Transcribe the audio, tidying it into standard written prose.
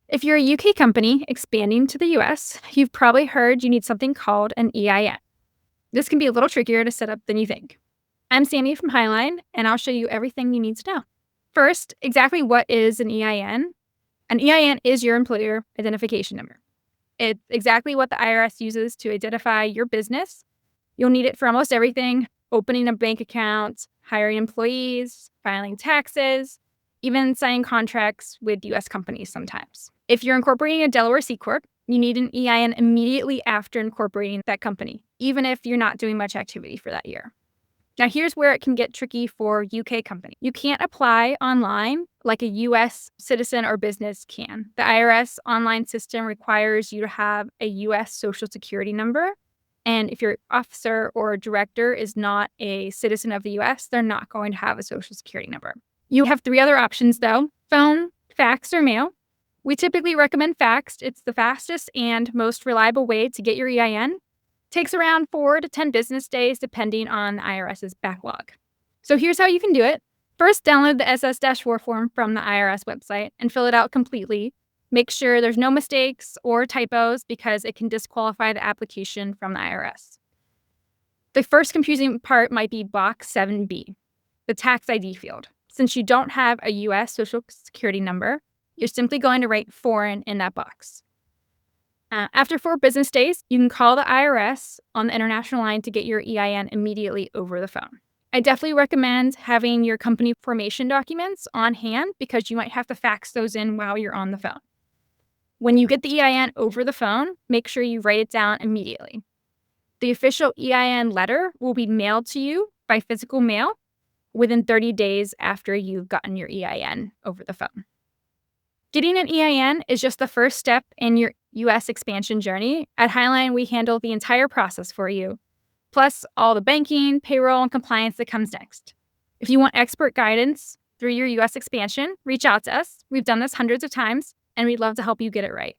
If you're a UK company expanding to the US, you've probably heard you need something called an EIN. This can be a little trickier to set up than you think. I'm Sammy from Highline, and I'll show you everything you need to know. First, exactly what is an EIN? An EIN is your employer identification number. It's exactly what the IRS uses to identify your business. You'll need it for almost everything: opening a bank account, hiring employees, filing taxes, even signing contracts with US companies sometimes. If you're incorporating a Delaware C Corp, you need an EIN immediately after incorporating that company, even if you're not doing much activity for that year. Now, here's where it can get tricky for UK companies. You can't apply online like a US citizen or business can. The IRS online system requires you to have a US Social Security number. And if your officer or director is not a citizen of the US, they're not going to have a Social Security number. You have three other options, though: phone, fax, or mail. We typically recommend fax. It's the fastest and most reliable way to get your EIN. Takes around 4 to 10 business days, depending on the IRS's backlog. So here's how you can do it. First, download the SS-4 form from the IRS website and fill it out completely. Make sure there's no mistakes or typos because it can disqualify the application from the IRS. The first confusing part might be box 7B, the tax ID field. Since you don't have a US Social Security number, you're simply going to write foreign in that box. After 4 business days, you can call the IRS on the international line to get your EIN immediately over the phone. I definitely recommend having your company formation documents on hand because you might have to fax those in while you're on the phone. When you get the EIN over the phone, make sure you write it down immediately. The official EIN letter will be mailed to you by physical mail within 30 days after you've gotten your EIN over the phone. Getting an EIN is just the first step in your US expansion journey. At Highline, we handle the entire process for you, plus all the banking, payroll, and compliance that comes next. If you want expert guidance through your US expansion, reach out to us. We've done this hundreds of times, and we'd love to help you get it right.